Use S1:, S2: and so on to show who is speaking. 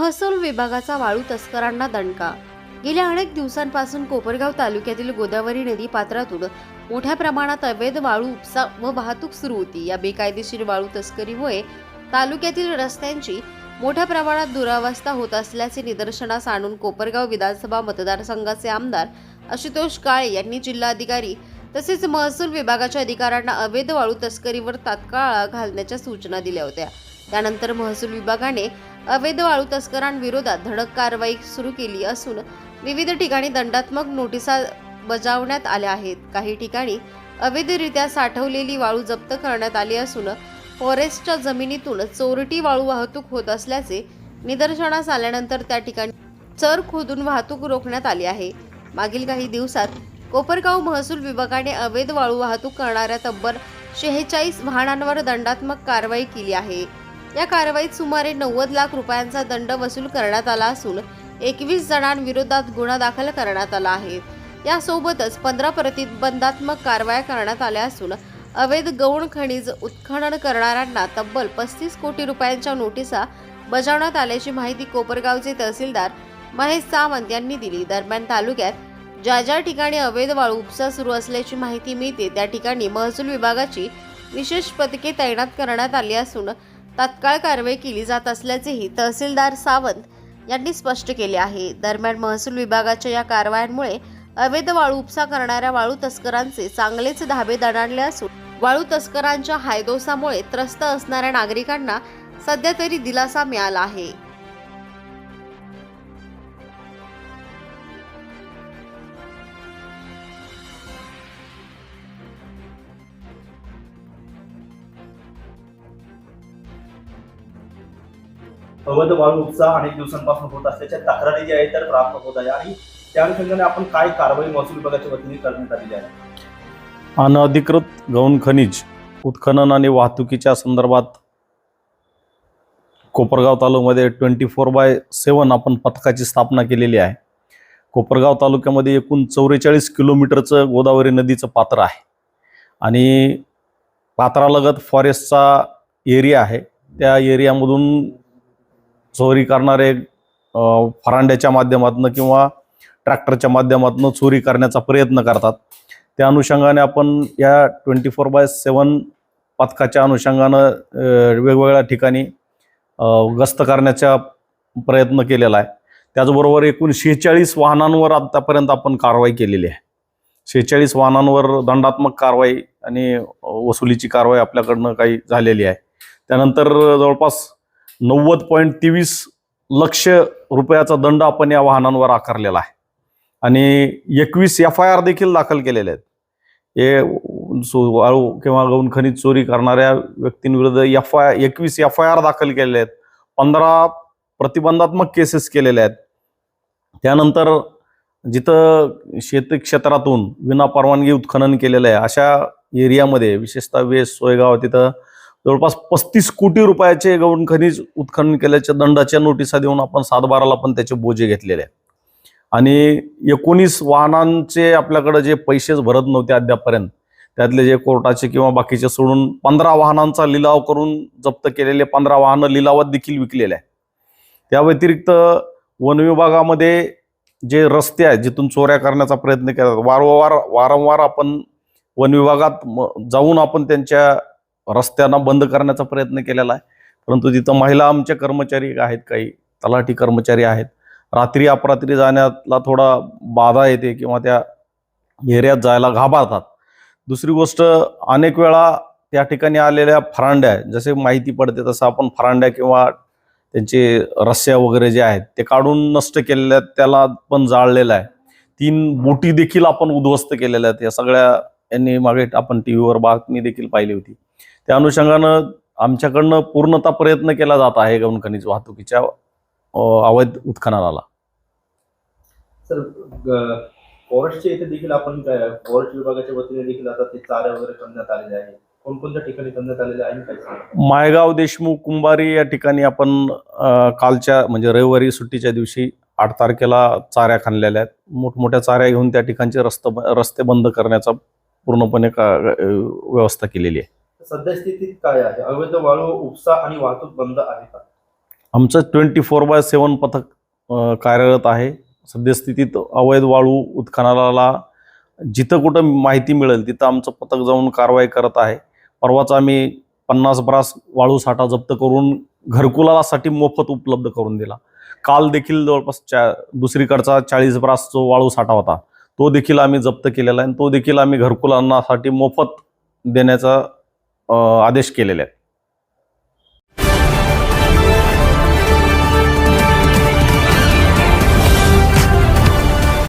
S1: महसूल विभागाचा वाळू तस्करांना दणका। गेल्या अनेक दिवसांपासून कोपरगाव तालुक्यातील गोदावरी नदी पात्रातून मोठ्या प्रमाणात अवैध वाळू उपसा व वाहतूक सुरू होती। या बेकायदेशीर वाळू तस्करीमुळे तालुक्यातील रस्त्यांची मोठ्या प्रमाणात दुरावस्था होत असल्याचे निदर्शनास आणून कोपरगाव विधानसभा मतदारसंघाचे आमदार आशुतोष काळे यांनी जिल्हाधिकारी तसेच महसूल विभागाच्या अधिकाऱ्यांना अवैध वाळू तस्करीवर तात्काळ आळा घालण्याच्या सूचना दिल्या होत्या। त्यानंतर महसूल विभागाने अवैध वाळू तस्करांविरोधात धडक कारवाई सुरू केली असून विविध ठिकाणी दंडात्मक नोटिसा बजावण्यात आल्या आहेत। काही ठिकाणी अवैधरित्या साठवलेली वाळू जप्त करण्यात आली असून फॉरेस्टच्या जमिनीतून चोरटी वाळू वाहतूक होत असल्याचे निदर्शनास आल्यानंतर त्या ठिकाणी चर खोदून वाहतूक रोखण्यात आली आहे। मागील काही दिवसात कोपरगाव महसूल विभागाने अवैध वाळू वाहतूक करणाऱ्या तब्बल 46 वाहनांवर दंडात्मक कारवाई केली आहे। या कारवाईत सुमारे 90 लाख रुपयांचा दंड वसूल करण्यात आला असून 21 जणांविरोधात गुन्हा दाखल करण्यात आला आहे। यासोबतच 15 प्रतिबंधात्मक कारवाया करण्यात आल्या असून अवैध गौण खनिज उत्खनन करणाऱ्यांना तब्बल 35 कोटी रुपयांच्या नोटिसा बजावण्यात आल्याची माहिती कोपरगावचे तहसीलदार महेश सावंत यांनी दिली। दरम्यान तालुक्यात ज्या ठिकाणी अवैध वाळू उपसा सुरू असल्याची माहिती मिळते त्या ठिकाणी महसूल विभागाची विशेष पथके तैनात करण्यात आली असून तात्काळ कारवाई केली जात असल्याचेही तहसीलदार सावंत यांनी स्पष्ट केले आहे। दरम्यान महसूल विभागाच्या या कारवायांमुळे अवैध वाळू उपसा करणाऱ्या वाळू तस्करांचे चांगलेच धाबे दणाणले असून वाळू तस्करांच्या हायदोसामुळे त्रस्त असणाऱ्या नागरिकांना सध्या तरी दिलासा मिळाला आहे।
S2: अवैध वाळू उपसा अनेक दिवसांपासून होत असल्याच्या तक्रारी ज्या आहेत त्या प्राप्त होत आहे आणि त्या अनुषंगाने आपण काय कारवाई महसूल विभागाच्या वतीने करण्यात आलेली आहे?
S3: अनधिकृत गौण खनिज उत्खनन आणि वाहतुकीच्या संदर्भात कोपरगाव तालुक्यामध्ये 24/7 आपण पथकाची स्थापना केलेली आहे। कोपरगाव तालुक्यामध्ये एकूण 44 किलोमीटरचं गोदावरी नदीचं पात्र आहे आणि पात्रालगत फॉरेस्टचा एरिया आहे। त्या एरियामधून चोरी करणारे फरांड्याच्या माध्यमातून किंवा ट्रॅक्टरच्या माध्यमातून चोरी करण्याचा प्रयत्न करतात। त्या अनुषंगाने आपण या 24/7 पथकाच्या अनुषंगानं वेगवेगळ्या ठिकाणी गस्त करण्याचा प्रयत्न केलेला आहे। त्याचबरोबर एकूण 46 वाहनांवर आतापर्यंत आपण कारवाई केलेली आहे। 46 वाहनांवर दंडात्मक कारवाई आणि वसुलीची कारवाई आपल्याकडनं काही झालेली आहे। त्यानंतर जवळपास 90.23 लाख रुपयाचा दंड आपण या वाहनांवर आकारलेला आहे आणि 21 FIR देखील दाखल केलेले आहेत। हे वाळू किंवा गौण खनिज चोरी करणाऱ्या व्यक्तींविरुद्ध 21 FIR दाखल केलेले आहेत। 15 प्रतिबंधात्मक केसेस केलेल्या आहेत। त्यानंतर जिथं शेती क्षेत्रातून विना परवानगी उत्खनन केलेलं आहे अशा एरियामध्ये विशेषतः वेस सोयगाव तिथं जवळपास 35 कोटी रुपयाचे गौण खनिज उत्खनन केल्याच्या दंडाच्या नोटिसा देऊन आपण 7/12ला पण त्याचे बोजे घेतलेले आहेत आणि 19 वाहनांचे आपल्याकडे जे पैसेच भरत नव्हते अद्यापपर्यंत त्यातले जे कोर्टाचे किंवा बाकीचे सोडून 15 वाहनांचा लिलाव करून जप्त केलेले 15 वाहनं लिलावात देखील विकलेले आहेत। त्या व्यतिरिक्त वन विभागामध्ये जे रस्ते आहेत जिथून चोऱ्या करण्याचा प्रयत्न केला वारंवार आपण वन विभागात जाऊन आपण त्यांच्या रस्त्यांना बंद करण्याचा प्रयत्न केलेला आहे, परंतु तिथं महिला आमचे कर्मचारी आहेत, काही तलाठी कर्मचारी आहेत, रात्री अपरात्री जाण्याला थोडा बाधा येते किंवा त्या एरियात जायला घाबरतात। दुसरी गोष्ट अनेक वेळा त्या ठिकाणी आलेल्या फरांड्या जसे माहिती पडते तसं आपण फरांड्या किंवा त्यांचे रस्स्या वगैरे जे आहेत ते काढून नष्ट केलेल्या आहेत, त्याला पण जाळलेलं आहे। 3 बोटी देखील आपण उद्ध्वस्त केलेल्या आहेत। या सगळ्या यांनी मागे आपण टीव्हीवर बातमी देखील पाहिली होती। त्या अनुषंगानं आमच्याकडनं पूर्णतः प्रयत्न केला जात आहे गौण खनिज वाहतुकीच्या अवैध उत्खननाला।
S2: सर फॉरेस्टच्या इथे देखील आपण फॉरेस्ट विभागाच्या वतीने देखील आता ते चारा वगैरे करण्यात आलेले आहे। कोणकोणत्या ठिकाणी करण्यात आलेले आहे काय?
S3: मायगाव, देशमुख, कुंभारी या ठिकाणी आपण कालच्या म्हणजे रविवारी सुट्टीच्या दिवशी 8 तारखेला चाऱ्या खणलेल्या आहेत। मोठमोठ्या चाऱ्या घेऊन त्या ठिकाणचे रस्ते बंद करण्याचा पूर्णपणे व्यवस्था केलेली आहे।
S2: सध्या स्थितीत काय आहे? अवैध वाळू उपसा आणि वाहतूक बंद आहे का?
S3: आमचं 24/7 पथक कार्यरत आहे. सद्यस्थितीत अवैध वाळू उत्खननाला जिथं कुठं माहिती मिळेल तिथं आमचं पथक जाऊन कारवाई करत आहे. परवाच आम्ही 50 ब्रास वाळू साठा जप्त करून घरकुलासाठी मोफत उपलब्ध करून दिला. काल देखील जवळपास दुसरीकडचा 40 ब्रास जो वाळू साठा होता तो देखील आम्ही जप्त केलेला आहे आणि तो देखील आम्ही घरकुलांसाठी मोफत देण्याचा आदेश केलेले आहेत.